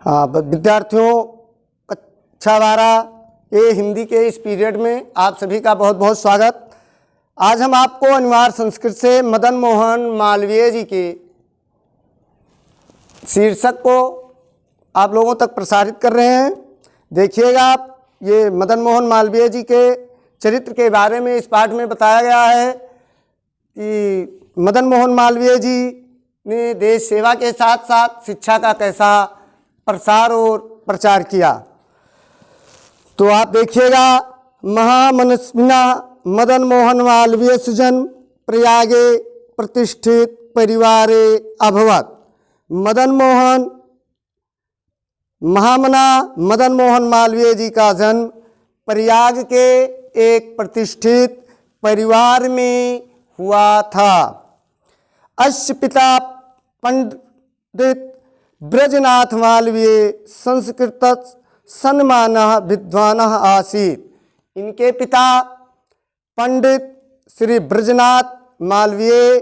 विद्यार्थियों, कक्षा 12 ये हिंदी के इस पीरियड में आप सभी का बहुत बहुत स्वागत। आज हम आपको अनिवार्य संस्कृत से मदन मोहन मालवीय जी के शीर्षक को आप लोगों तक प्रसारित कर रहे हैं। देखिएगा आप, ये मदन मोहन मालवीय जी के चरित्र के बारे में इस पाठ में बताया गया है कि मदन मोहन मालवीय जी ने देश सेवा के साथ साथ शिक्षा का कैसा प्रसार और प्रचार किया। तो आप देखिएगा, महामनस्विना मदन मोहन मालवीय सुजन प्रयागे प्रतिष्ठित परिवारे अभवत। महामना मदन मोहन मालवीय जी का जन्म प्रयाग के एक प्रतिष्ठित परिवार में हुआ था। अस्य पिता पंडित ब्रजनाथ मालवीय संस्कृत सन्मानः विद्वानः आसीत्। इनके पिता पंडित श्री ब्रजनाथ मालवीय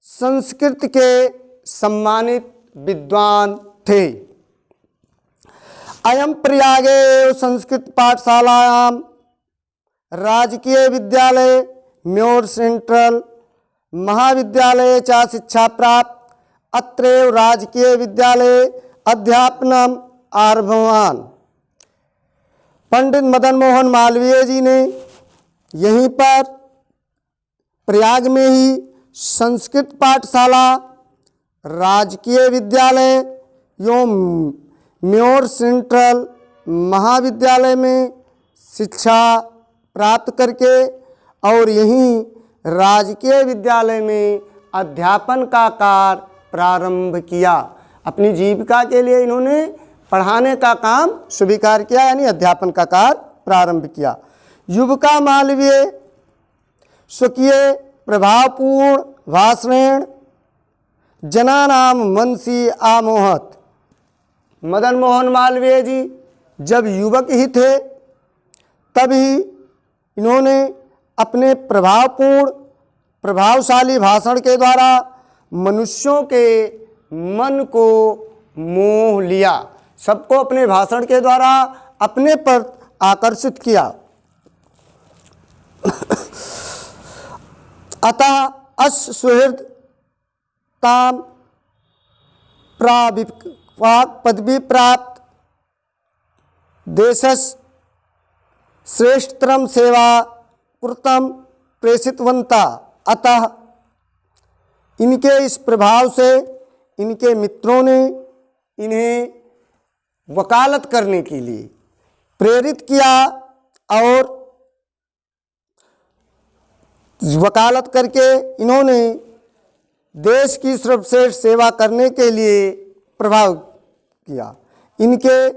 संस्कृत के सम्मानित विद्वान थे। अयं प्रयागे संस्कृत पाठशालायां राजकीय विद्यालय म्योर सेंट्रल महाविद्यालय च शिक्षा प्राप्त। अत्रैव राजकीय विद्यालय अध्यापनम आरभवान। पंडित मदन मोहन मालवीय जी ने यहीं पर प्रयाग में ही संस्कृत पाठशाला, राजकीय विद्यालय एवं म्योर सेंट्रल महाविद्यालय में शिक्षा प्राप्त करके और यहीं राजकीय विद्यालय में अध्यापन का कार्य प्रारंभ किया। अपनी जीविका के लिए इन्होंने पढ़ाने का काम स्वीकार किया, यानी अध्यापन का कार्य प्रारंभ किया। युवका मालवीय स्वकीय प्रभावपूर्ण भाषणेन जनानां मनसि आमोहत। मदन मोहन मालवीय जी जब युवक ही थे तभी इन्होंने अपने प्रभावशाली भाषण के द्वारा मनुष्यों के मन को मोह लिया। सबको अपने भाषण के द्वारा अपने पर आकर्षित किया। अतः अस्य सुहृदतां प्राविपाक पदवी प्राप्त देशस्य श्रेष्ठतरं सेवा कृतं प्रेषितवन्ता। अतः इनके इस प्रभाव से इनके मित्रों ने इन्हें वकालत करने के लिए प्रेरित किया और वकालत करके इन्होंने देश की सर्वश्रेष्ठ सेवा करने के लिए प्रभाव किया। इनके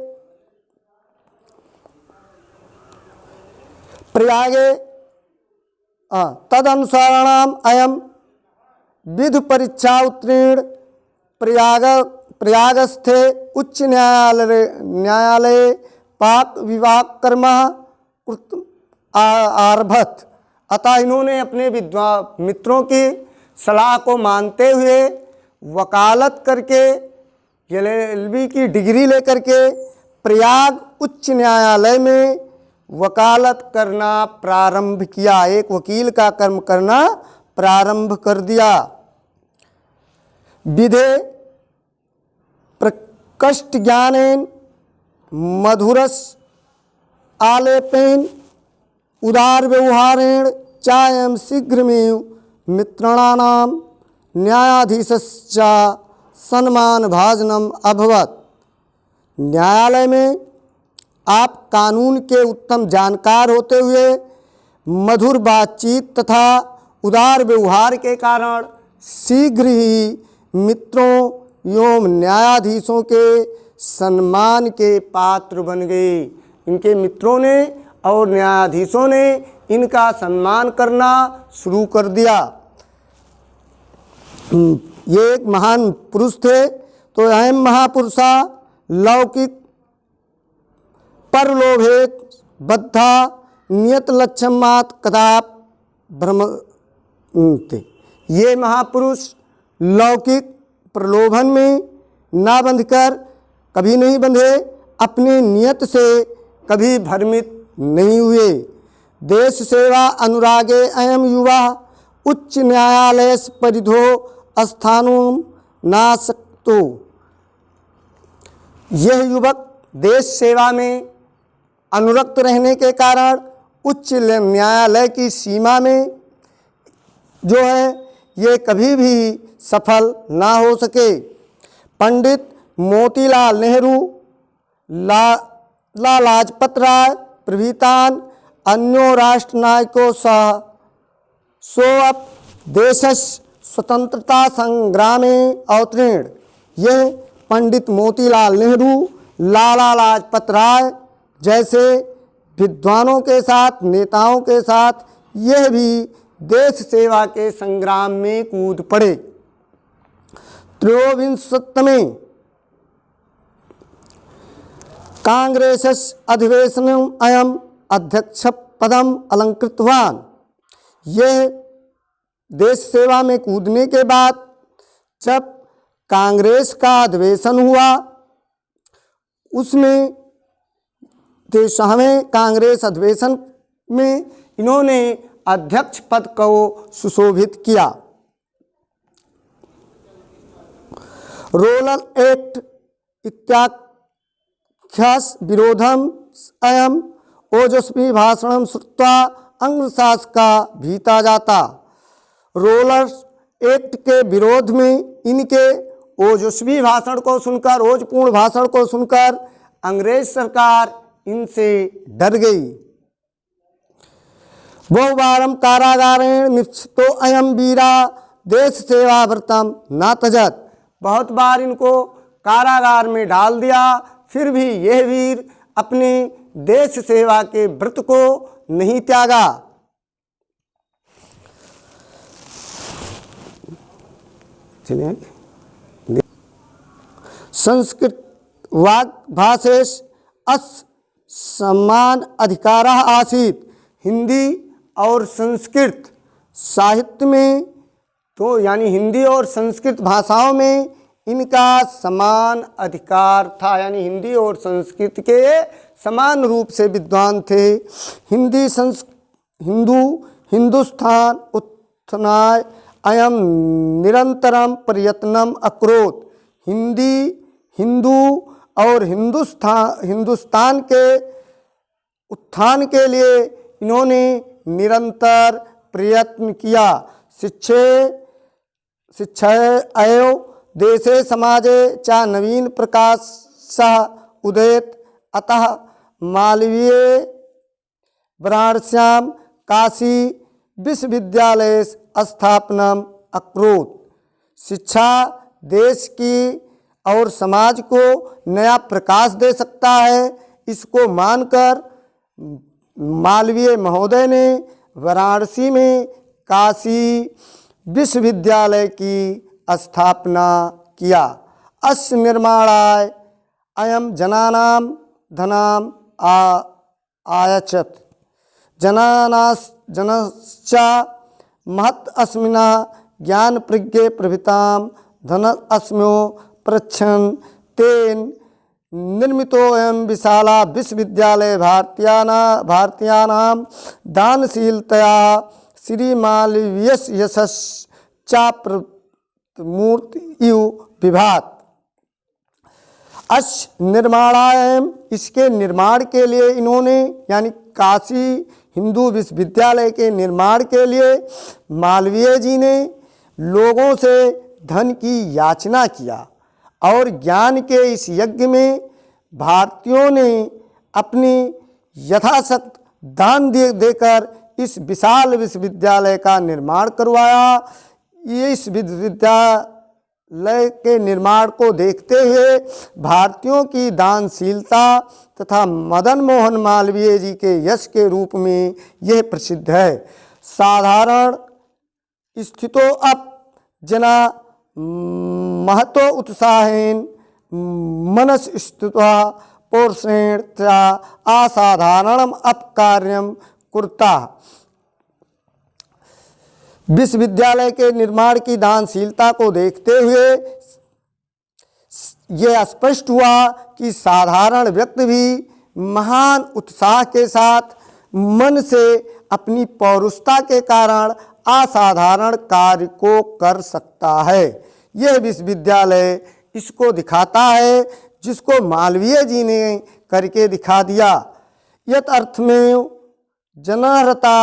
प्रयागे तदनुसाराणाम अयम विधि परीक्षा उत्तीर्ण प्रयागस्थे उच्च न्यायालय पाक विभाग कर्म आरभत। अतः इन्होंने अपने मित्रों की सलाह को मानते हुए वकालत करके LLB की डिग्री लेकर के प्रयाग उच्च न्यायालय में वकालत करना प्रारंभ किया। एक वकील का कर्म करना प्रारंभ कर दिया। विधे प्रकृष्ट ज्ञानेन मधुरस आलेपेन उदार व्यवहारेण चायं शीघ्रमेव मित्राणां न्यायाधीशस्य सम्मान भाजनम अभवत। न्यायालय में आप कानून के उत्तम जानकार होते हुए मधुर बातचीत तथा उदार व्यवहार के कारण शीघ्र ही मित्रों एवं न्यायाधीशों के सम्मान के पात्र बन गए। इनके मित्रों ने और न्यायाधीशों ने इनका सम्मान करना शुरू कर दिया। ये एक महान पुरुष थे। तो अहम महापुरुषा लौकिक परलोभेत बद्धा नियत लक्ष्यमात कदाप ब्रह्म थे। ये महापुरुष लौकिक प्रलोभन में ना बंधकर कभी नहीं बंधे, अपनी नियत से कभी भ्रमित नहीं हुए। देश सेवा अनुरागे अयम युवा उच्च न्यायालय परिधो स्थानों नासक्तो। यह युवक देश सेवा में अनुरक्त रहने के कारण उच्च न्यायालय की सीमा में जो है ये कभी भी सफल ना हो सके। पंडित मोतीलाल नेहरू, लाला लाजपत राय प्रभृतान अन्यो राष्ट्र नायकों सह सोअप देशस्य स्वतंत्रता संग्रामे अवतीर्ण। यह पंडित मोतीलाल नेहरू, लाला लाजपत राय जैसे विद्वानों के साथ, नेताओं के साथ यह भी देश सेवा के संग्राम में कूद पड़े। त्रयोविंशतितमे कांग्रेस अधिवेशनम अयम अध्यक्ष पदम अलंकृतवान। यह देश सेवा में कूदने के बाद जब कांग्रेस का अधिवेशन हुआ, उसमें 23वें कांग्रेस अधिवेशन में इन्होंने अध्यक्ष पद को सुशोभित किया। रोलर एक्ट इत्याख्यस विरोधम अयम ओजस्वी भाषणम श्रुत्वा अंगशासका भीता जाता। रोलर एक्ट के विरोध में इनके ओजस्वी भाषण को सुनकर, ओजपूर्ण भाषण को सुनकर अंग्रेज सरकार इनसे डर गई। बहुवारम कारागारेण निश्चितो अयम वीरा देश सेवा व्रतम न त्यजत। बहुत बार इनको कारागार में डाल दिया, फिर भी यह वीर अपने देश सेवा के व्रत को नहीं त्यागा। संस्कृत वाग् भाषेश अस समान अधिकार आसीत। हिंदी और संस्कृत साहित्य में तो यानी हिंदी और संस्कृत भाषाओं में इनका समान अधिकार था, यानी हिंदी और संस्कृत के समान रूप से विद्वान थे। हिंदुस्तान उत्थानाय अयम निरंतरम प्रयत्नम अकरोत्। हिंदू और हिंदुस्तान के उत्थान के लिए इन्होंने निरंतर प्रयत्न किया। शिक्षा एवं देशे समाजे च नवीन प्रकाश सह उदेत। अतः मालवीय वाराणस्याम काशी विश्वविद्यालय स्थापनम अकरोत्। शिक्षा देश की और समाज को नया प्रकाश दे सकता है, इसको मानकर मालवीय महोदय ने वाराणसी में काशी विश्वविद्यालय की स्थापना किया। अस्य निर्माणाय अयम जनानां धनाम आयच्छत्। जनश्च महत् अस्मिना ज्ञान प्रज्ञे प्रभृतां धन अस्म्यो प्रच्छन् तेन निर्मितोऽयं विशाला विश्वविद्यालय भारतीयानां दानशीलतया श्रीमालवीयस्य यशश्च मूर्तिः विभात। अस्य निर्माणाय, इसके निर्माण के लिए इन्होंने यानी काशी हिंदू विश्वविद्यालय के निर्माण के लिए मालवीय जी ने लोगों से धन की याचना किया और ज्ञान के इस यज्ञ में भारतीयों ने अपनी यथाशक्त दान देकर इस विशाल विश्वविद्यालय का निर्माण करवाया। इस विश्वविद्यालय के निर्माण को देखते हुए भारतीयों की दानशीलता तथा मदन मोहन मालवीय जी के यश के रूप में यह प्रसिद्ध है। साधारण स्थितो अप जना महतो उत्साहेन मनस स्थित्वा पौरुषेण असाधारणम अपकार्यम कुर्ता। विश्वविद्यालय के निर्माण की दानशीलता को देखते हुए ये स्पष्ट हुआ कि साधारण व्यक्ति भी महान उत्साह के साथ मन से अपनी पौरुषता के कारण असाधारण कार्य को कर सकता है। यह विश्वविद्यालय इसको दिखाता है, जिसको मालवीय जी ने करके दिखा दिया। यत अर्थ में जनहरता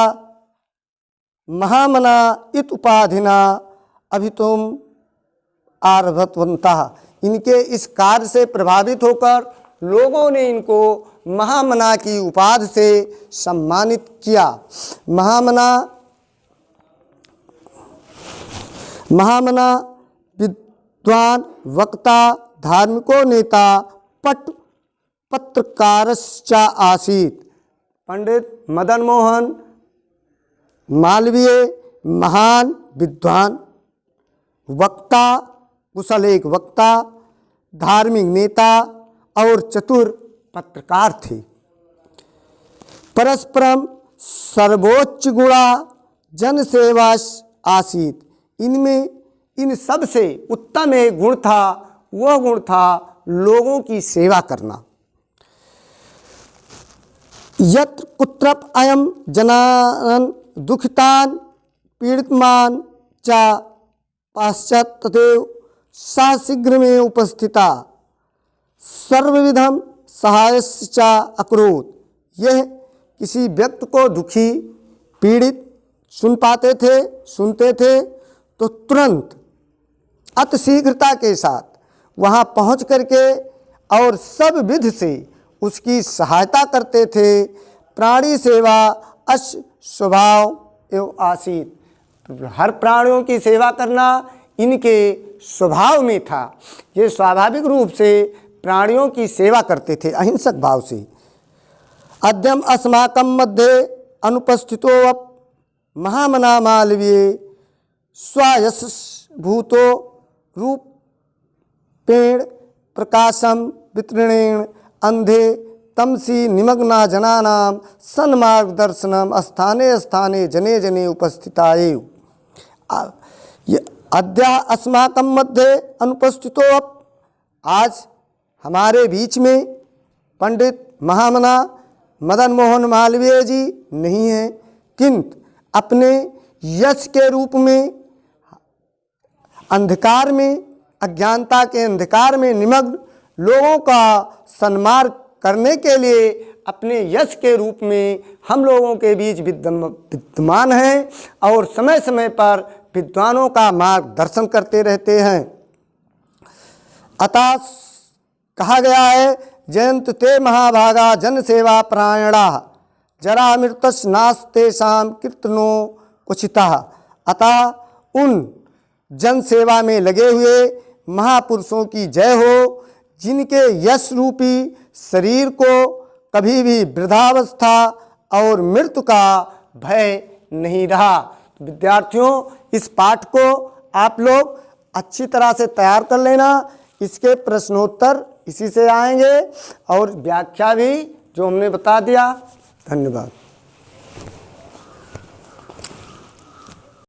महामना इत उपाधिना अभितुम आरभतवन्तः। इनके इस कार्य से प्रभावित होकर लोगों ने इनको महामना की उपाधि से सम्मानित किया। महामना विद्वान, वक्ता, धार्मिको नेता, पत्रकारश्च आसीत्। पंडित मदन मोहन मालवीय महान विद्वान, वक्ता, कुशल एक वक्ता, धार्मिक नेता और चतुर पत्रकार थे। परस्परम सर्वोच्च गुणा जन सेवा आसीत। इनमें इन सब से उत्तम एक गुण था, वह गुण था लोगों की सेवा करना। यत्र कुत्रप अयम जनान दुखितान पीड़ितमान च पाश्चात तदेव सा शीघ्र में उपस्थिता सर्वविधम सहायश्च अकरोत्। यह किसी व्यक्ति को दुखी पीड़ित सुनते थे तो तुरंत अतिशीघ्रता के साथ वहाँ पहुँच करके और सब विध से उसकी सहायता करते थे। प्राणी सेवा अश स्वभाव एवं आसीत। हर प्राणियों की सेवा करना इनके स्वभाव में था। ये स्वाभाविक रूप से प्राणियों की सेवा करते थे अहिंसक भाव से। अद्यम अस्माकं मध्ये अनुपस्थितो महामना मालवीय स्वायशभूतो रूपेण प्रकाशम वितरणेन अंधे तमसी निमग्ना जनानां सन्मार्गदर्शनम स्थाने स्थाने जने जने उपस्थिता एव। अद्य अस्माकं मध्ये अनुपस्थितो। आज हमारे बीच में पंडित महामना मदन मोहन मालवीय जी नहीं हैं, किंतु अपने यश के रूप में अंधकार में, अज्ञानता के अंधकार में निमग्न लोगों का सन्मार्ग करने के लिए अपने यश के रूप में हम लोगों के बीच विद्यमान हैं और समय समय पर विद्वानों का मार्गदर्शन करते रहते हैं। अतः कहा गया है, जयंत ते महाभागा जन सेवा प्रायणा जरा मृतस् नास्तेषां कीर्तनो कुचितः। अतः उन जन सेवा में लगे हुए महापुरुषों की जय हो, जिनके यश रूपी शरीर को कभी भी वृद्धावस्था और मृत्यु का भय नहीं रहा। विद्यार्थियों, इस पाठ को आप लोग अच्छी तरह से तैयार कर लेना। इसके प्रश्नोत्तर इसी से आएंगे और व्याख्या भी जो हमने बता दिया। धन्यवाद।